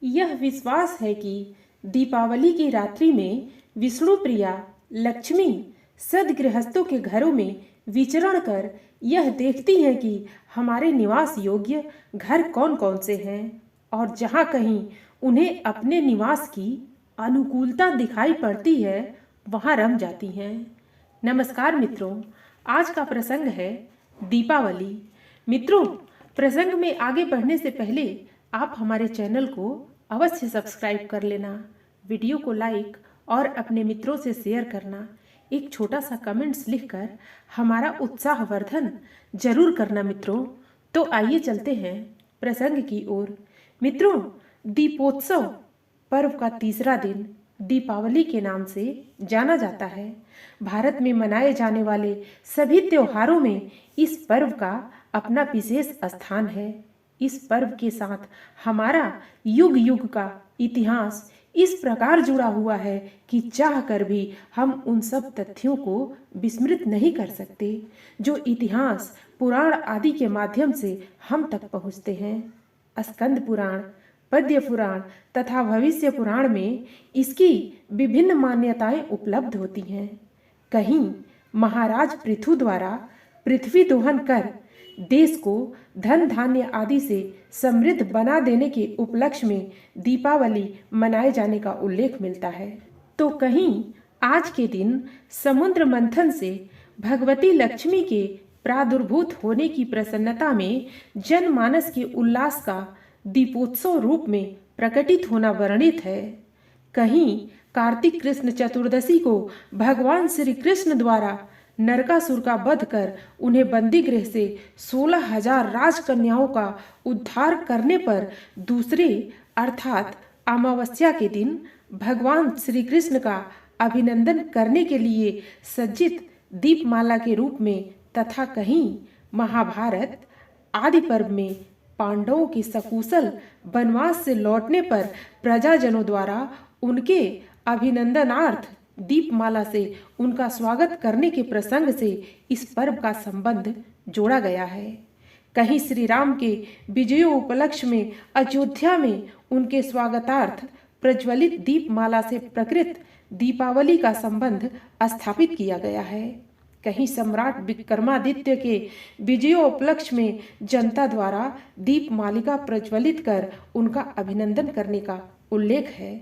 यह विश्वास है कि दीपावली की रात्रि में विष्णु प्रिया लक्ष्मी सदगृहस्थों के घरों में विचरण कर यह देखती हैं कि हमारे निवास योग्य घर कौन कौन से हैं और जहाँ कहीं उन्हें अपने निवास की अनुकूलता दिखाई पड़ती है वहाँ रम जाती हैं। नमस्कार मित्रों, आज का प्रसंग है दीपावली। मित्रों, प्रसंग में आगे बढ़ने से पहले आप हमारे चैनल को अवश्य सब्सक्राइब कर लेना, वीडियो को लाइक और अपने मित्रों से शेयर करना, एक छोटा सा कमेंट्स लिखकर हमारा उत्साहवर्धन जरूर करना मित्रों। तो आइए चलते हैं प्रसंग की ओर। मित्रों, दीपोत्सव पर्व का तीसरा दिन दीपावली के नाम से जाना जाता है। भारत में मनाए जाने वाले सभी त्योहारों में इस पर्व का अपना विशेष स्थान है। इस पर्व के साथ हमारा युग युग का इतिहास इस प्रकार जुड़ा हुआ है कि चाह कर भी हम उन सब तथ्यों को विस्मृत नहीं कर सकते जो इतिहास पुराण आदि के माध्यम से हम तक पहुँचते हैं। स्कंद पुराण, पद्य पुराण तथा भविष्य पुराण में इसकी विभिन्न मान्यताएं उपलब्ध होती हैं। कहीं महाराज पृथु द्वारा पृथ्वी दोहन कर देश को धन धान्य आदि से समृद्ध बना देने के उपलक्ष्य में दीपावली मनाए जाने का उल्लेख मिलता है, तो कहीं आज के दिन समुद्र मंथन से भगवती लक्ष्मी के प्रादुर्भूत होने की प्रसन्नता में जनमानस के उल्लास का दीपोत्सव रूप में प्रकटित होना वर्णित है। कहीं कार्तिक कृष्ण चतुर्दशी को भगवान श्री कृष्ण द्वारा नरकासुर का वध कर उन्हें बंदी गृह से 16,000 राजकन्याओं का उद्धार करने पर दूसरे अर्थात अमावस्या के दिन भगवान श्री कृष्ण का अभिनंदन करने के लिए सज्जित दीपमाला के रूप में तथा कहीं महाभारत आदि पर्व में पांडवों के सकुशल वनवास से लौटने पर प्रजाजनों द्वारा उनके अभिनंदनार्थ दीपमाला से उनका स्वागत करने के प्रसंग से इस पर्व का संबंध जोड़ा गया है। कहीं श्री राम के विजयोपलक्ष्य में अयोध्या में उनके स्वागतार्थ प्रज्वलित दीपमाला से प्रकृत दीपावली का संबंध स्थापित किया गया है। कहीं सम्राट विक्रमादित्य के विजयोपलक्ष्य में जनता द्वारा दीपमालिका प्रज्वलित कर उनका अभिनंदन करने का उल्लेख है।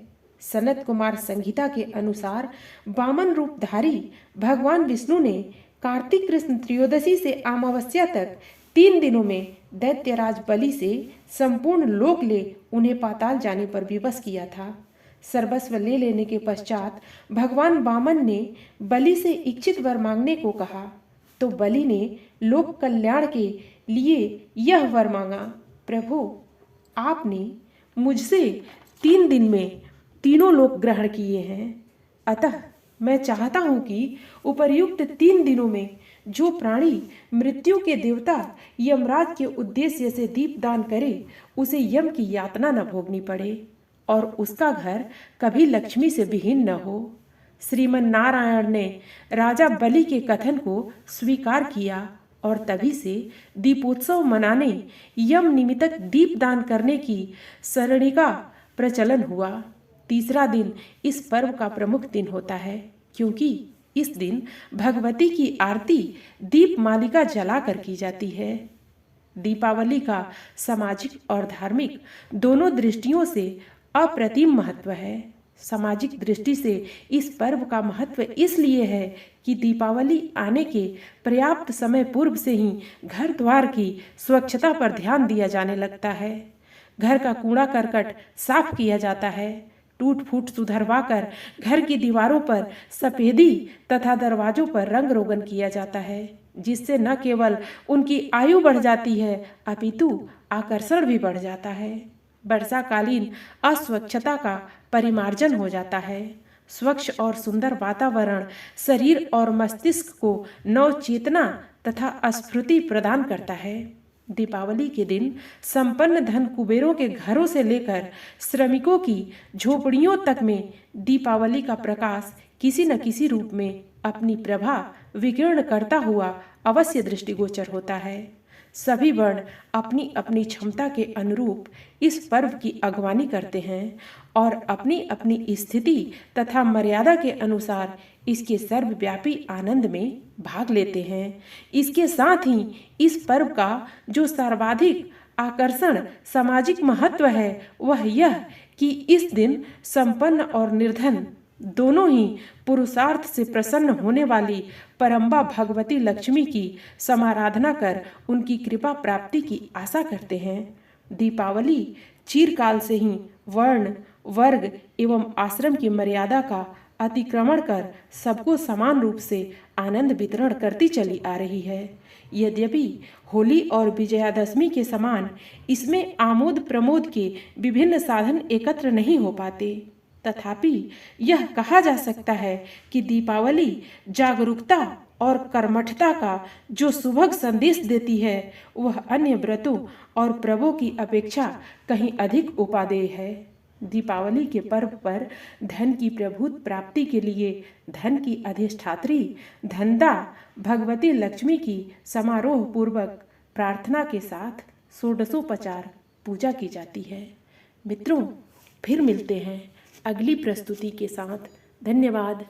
सनत कुमार संहिता के अनुसार वामन रूपधारी भगवान विष्णु ने कार्तिक कृष्ण त्रयोदशी से अमावस्या तक 3 दिनों में दैत्यराज बलि से संपूर्ण लोक ले उन्हें पाताल जाने पर विवश किया था। सर्वस्व ले लेने के पश्चात भगवान वामन ने बलि से इच्छित वर मांगने को कहा, तो बलि ने लोक कल्याण के लिए यह वर मांगा, प्रभु आपने मुझसे 3 दिन में तीनों लोक ग्रहण किए हैं, अतः मैं चाहता हूं कि उपर्युक्त 3 दिनों में जो प्राणी मृत्यु के देवता यमराज के उद्देश्य से दीपदान करे उसे यम की यातना न भोगनी पड़े और उसका घर कभी लक्ष्मी से विहीन न हो। श्रीमन नारायण ने राजा बलि के कथन को स्वीकार किया और तभी से दीपोत्सव मनाने यम निमित्तक दीपदान करने की सरणी का प्रचलन हुआ। तीसरा दिन इस पर्व का प्रमुख दिन होता है क्योंकि इस दिन भगवती की आरती दीपमालिका जलाकर की जाती है। दीपावली का सामाजिक और धार्मिक दोनों दृष्टियों से अप्रतिम महत्व है। सामाजिक दृष्टि से इस पर्व का महत्व इसलिए है कि दीपावली आने के पर्याप्त समय पूर्व से ही घर द्वार की स्वच्छता पर ध्यान दिया जाने लगता है। घर का कूड़ा करकट साफ किया जाता है, टूट फूट सुधरवा कर घर की दीवारों पर सफेदी तथा दरवाजों पर रंग रोगन किया जाता है, जिससे न केवल उनकी आयु बढ़ जाती है अपितु आकर्षण भी बढ़ जाता है। वर्षाकालीन अस्वच्छता का परिमार्जन हो जाता है। स्वच्छ और सुंदर वातावरण शरीर और मस्तिष्क को नव चेतना तथा स्फूर्ति प्रदान करता है। दीपावली के दिन संपन्न धन कुबेरों के घरों से लेकर श्रमिकों की झोपड़ियों तक में दीपावली का प्रकाश किसी न किसी रूप में अपनी प्रभा विकीर्ण करता हुआ अवश्य दृष्टिगोचर होता है। सभी वर्ण अपनी अपनी क्षमता के अनुरूप इस पर्व की अगवानी करते हैं और अपनी अपनी स्थिति तथा मर्यादा के अनुसार इसके सर्वव्यापी आनंद में भाग लेते हैं। इसके साथ ही इस पर्व का जो सर्वाधिक आकर्षण सामाजिक महत्व है वह यह कि इस दिन संपन्न और निर्धन दोनों ही पुरुषार्थ से प्रसन्न होने वाली परम्बा भगवती लक्ष्मी की समाराधना कर उनकी कृपा प्राप्ति की आशा करते हैं। दीपावली चिरकाल से ही वर्ण, वर्ग एवं आश्रम की मर्यादा का अतिक्रमण कर सबको समान रूप से आनंद वितरण करती चली आ रही है। यद्यपि होली और विजयादशमी के समान इसमें आमोद प्रमोद के विभिन्न साधन एकत्र नहीं हो पाते, तथापि यह कहा जा सकता है कि दीपावली जागरूकता और कर्मठता का जो सुभग संदेश देती है वह अन्य व्रतों और पर्वों की अपेक्षा कहीं अधिक उपादेय है। दीपावली के पर्व पर धन की प्रभुत प्राप्ति के लिए धन की अधिष्ठात्री धनदा भगवती लक्ष्मी की समारोह पूर्वक प्रार्थना के साथ षोडशोपचार पूजा की जाती है। मित्रों, फिर मिलते हैं अगली प्रस्तुति के साथ। धन्यवाद।